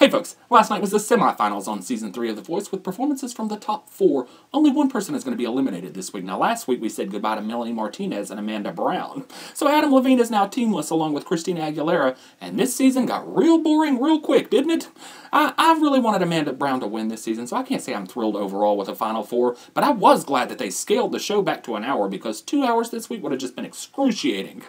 Hey folks, last night was the semifinals on Season 3 of The Voice with performances from the top 4. Only one person is going to be eliminated this week. Now last week we said goodbye to Melanie Martinez and Amanda Brown. So Adam Levine is now teamless along with Christina Aguilera, and this season got real boring real quick, didn't it? I really wanted Amanda Brown to win this season, so I can't say I'm thrilled overall with the Final Four, but I was glad that they scaled the show back to an hour because 2 hours this week would have just been excruciating.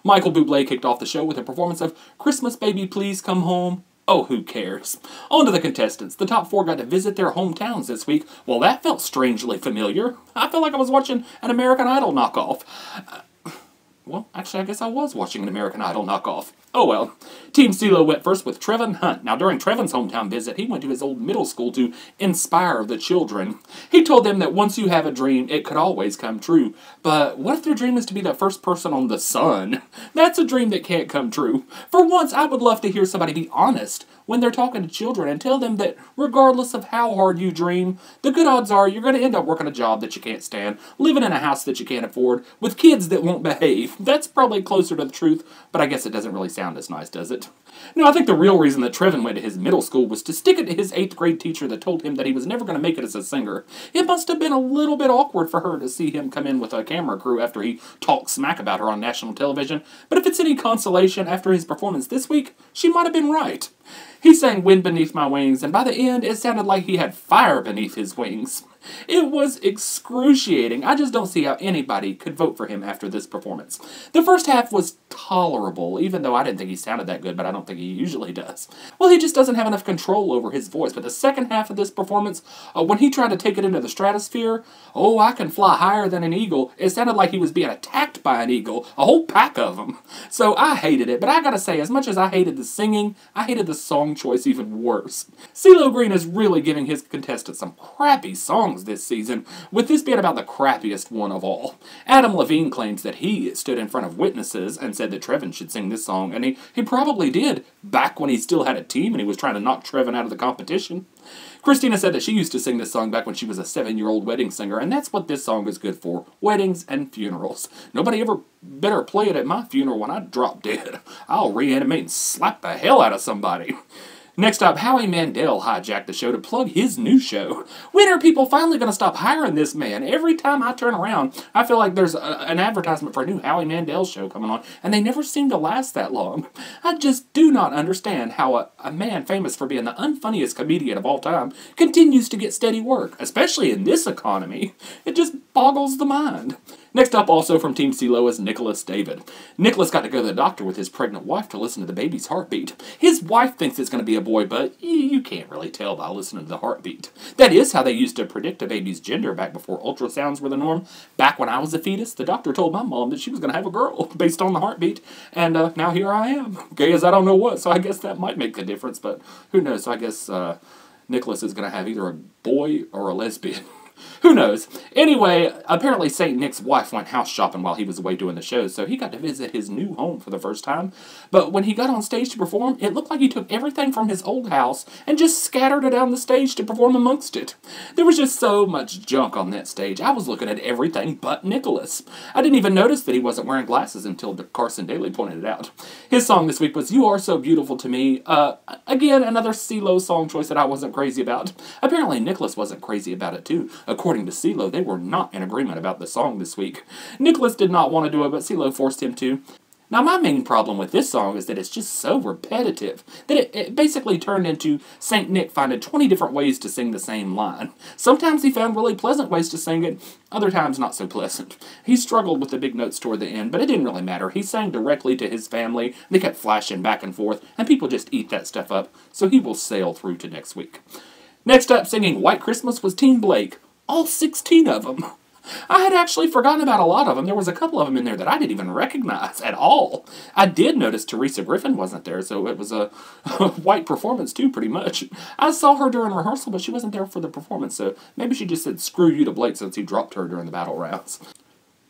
Michael Buble kicked off the show with a performance of Christmas Baby Please Come Home. Oh, who cares? On to the contestants. The top 4 got to visit their hometowns this week. Well, that felt strangely familiar. I felt like I was watching an American Idol knockoff. Well, actually, I guess I was watching an American Idol knockoff. Oh well. Team Cee Lo went first with Trevin. Now, during Trevin's hometown visit, he went to his old middle school to inspire the children. He told them that once you have a dream, it could always come true. But what if their dream is to be the first person on the sun? That's a dream that can't come true. For once, I would love to hear somebody be honest when they're talking to children and tell them that regardless of how hard you dream, the good odds are you're going to end up working a job that you can't stand, living in a house that you can't afford, with kids that won't behave. That's probably closer to the truth, but I guess it doesn't really sound as nice, does it? No, I think the real reason that Trevin went to his middle school was to stick it to his 8th grade teacher that told him that he was never going to make it as a singer. It must have been a little bit awkward for her to see him come in with a camera crew after he talked smack about her on national television, but if it's any consolation after his performance this week, she might have been right. He sang Wind Beneath My Wings, and by the end, it sounded like he had fire beneath his wings. It was excruciating. I just don't see how anybody could vote for him after this performance. The first half was tolerable, even though I didn't think he sounded that good, but I don't think he usually does. Well, he just doesn't have enough control over his voice, but the second half of this performance, when he tried to take it into the stratosphere, oh, I can fly higher than an eagle, it sounded like he was being attacked by an eagle, a whole pack of them. So I hated it, but I gotta say, as much as I hated the singing, I hated the song choice even worse. Cee Lo Green is really giving his contestants some crappy songs this season, with this being about the crappiest one of all. Adam Levine claims that he stood in front of witnesses and said that Trevin should sing this song, and he probably did, back when he still had a team and he was trying to knock Trevin out of the competition. Christina said that she used to sing this song back when she was a 7-year-old wedding singer, and that's what this song is good for, weddings and funerals. Nobody ever better play it at my funeral when I drop dead. I'll reanimate and slap the hell out of somebody. Next up, Howie Mandel hijacked the show to plug his new show. When are people finally going to stop hiring this man? Every time I turn around, I feel like there's an advertisement for a new Howie Mandel show coming on, and they never seem to last that long. I just do not understand how a man famous for being the unfunniest comedian of all time continues to get steady work, especially in this economy. It just boggles the mind. Next up, also from Team Cee Lo, is Nicholas David. Nicholas got to go to the doctor with his pregnant wife to listen to the baby's heartbeat. His wife thinks it's going to be a boy, but you can't really tell by listening to the heartbeat. That is how they used to predict a baby's gender back before ultrasounds were the norm. Back when I was a fetus, the doctor told my mom that she was going to have a girl based on the heartbeat, and now here I am. Gay as I don't know what, so I guess that might make a difference, but who knows? So I guess Nicholas is going to have either a boy or a lesbian. Who knows? Anyway, apparently St. Nick's wife went house shopping while he was away doing the show, so he got to visit his new home for the first time. But when he got on stage to perform, it looked like he took everything from his old house and just scattered it down the stage to perform amongst it. There was just so much junk on that stage. I was looking at everything but Nicholas. I didn't even notice that he wasn't wearing glasses until Carson Daly pointed it out. His song this week was You Are So Beautiful to Me. Again, another Cee Lo song choice that I wasn't crazy about. Apparently Nicholas wasn't crazy about it too. According to Cee Lo, they were not in agreement about the song this week. Nicholas did not want to do it, but Cee Lo forced him to. Now, my main problem with this song is that it's just so repetitive that it basically turned into St. Nick finding 20 different ways to sing the same line. Sometimes he found really pleasant ways to sing it, other times not so pleasant. He struggled with the big notes toward the end, but it didn't really matter. He sang directly to his family, they kept flashing back and forth, and people just eat that stuff up, so he will sail through to next week. Next up, singing White Christmas was Team Blake. All 16 of them. I had actually forgotten about a lot of them. There was a couple of them in there that I didn't even recognize at all. I did notice Teresa Griffin wasn't there, so it was a white performance too, pretty much. I saw her during rehearsal, but she wasn't there for the performance, so maybe she just said screw you to Blake since he dropped her during the battle rounds.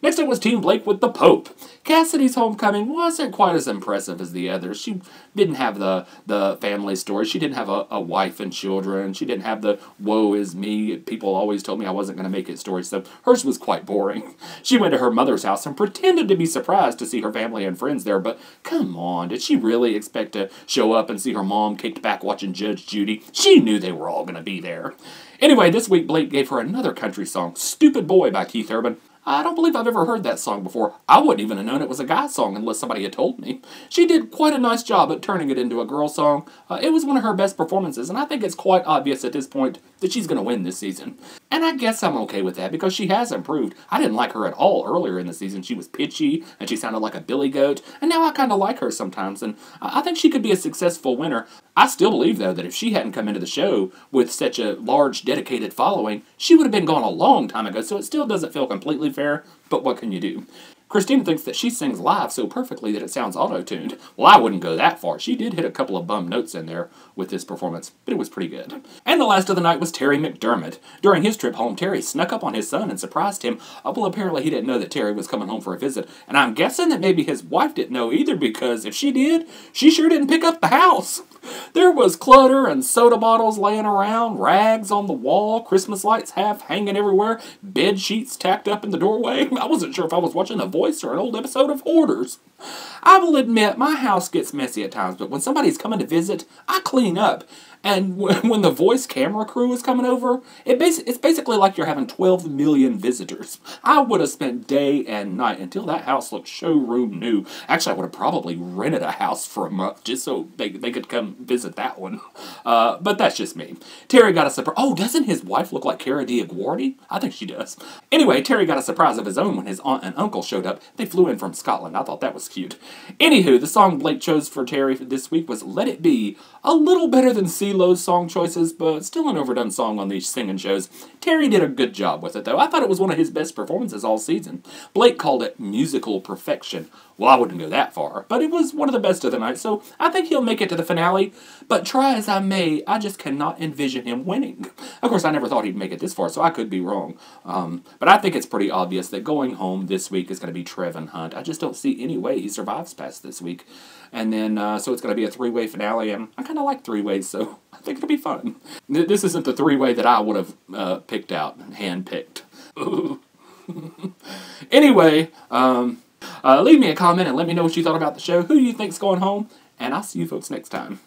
Next up was Team Blake with the Pope. Cassadee's homecoming wasn't quite as impressive as the others. She didn't have the family story. She didn't have a wife and children. She didn't have the woe is me, people always told me I wasn't going to make it story, so hers was quite boring. She went to her mother's house and pretended to be surprised to see her family and friends there, but come on, did she really expect to show up and see her mom kicked back watching Judge Judy? She knew they were all going to be there. Anyway, this week Blake gave her another country song, Stupid Boy by Keith Urban. I don't believe I've ever heard that song before. I wouldn't even have known it was a guy song unless somebody had told me. She did quite a nice job at turning it into a girl song. It was one of her best performances, and I think it's quite obvious at this point that she's going to win this season. And I guess I'm okay with that because she has improved. I didn't like her at all earlier in the season. She was pitchy, and she sounded like a billy goat, and now I kind of like her sometimes, and I think she could be a successful winner. I still believe, though, that if she hadn't come into the show with such a large, dedicated following, she would have been gone a long time ago, so it still doesn't feel completely fair, but what can you do? Christina thinks that she sings live so perfectly that it sounds auto-tuned. Well, I wouldn't go that far. She did hit a couple of bum notes in there with this performance, but it was pretty good. And the last of the night was Terry McDermott. During his trip home, Terry snuck up on his son and surprised him. Well, apparently he didn't know that Terry was coming home for a visit, and I'm guessing that maybe his wife didn't know either, because if she did, she sure didn't pick up the house. There was clutter and soda bottles laying around, rags on the wall, Christmas lights half hanging everywhere, bed sheets tacked up in the doorway. I wasn't sure if I was watching The Voice or an old episode of Hoarders. I will admit, my house gets messy at times, but when somebody's coming to visit, I clean up. And when the Voice camera crew is coming over, it's basically like you're having 12 million visitors. I would have spent day and night until that house looked showroom new. Actually, I would have probably rented a house for a month just so they could come visit that one. But that's just me. Terry got a surprise. Oh, doesn't his wife look like Cara Diaguardi? I think she does. Anyway, Terry got a surprise of his own when his aunt and uncle showed up. They flew in from Scotland. I thought that was cute. Anywho, the song Blake chose for Terry this week was Let It Be. A little better than Cee Lo's song choices, but still an overdone song on these singing shows. Terry did a good job with it, though. I thought it was one of his best performances all season. Blake called it musical perfection. Well, I wouldn't go that far, but it was one of the best of the night, so I think he'll make it to the finale. But try as I may, I just cannot envision him winning. Of course, I never thought he'd make it this far, so I could be wrong. But I think it's pretty obvious that going home this week is going to be Trevin Hunt. I just don't see any way he survives past this week. And then, so it's going to be a three-way finale, and I kind of like three-ways, so I think it'll be fun. This isn't the three-way that I would have picked out, hand-picked. Anyway, leave me a comment and let me know what you thought about the show, who you think's going home, and I'll see you folks next time.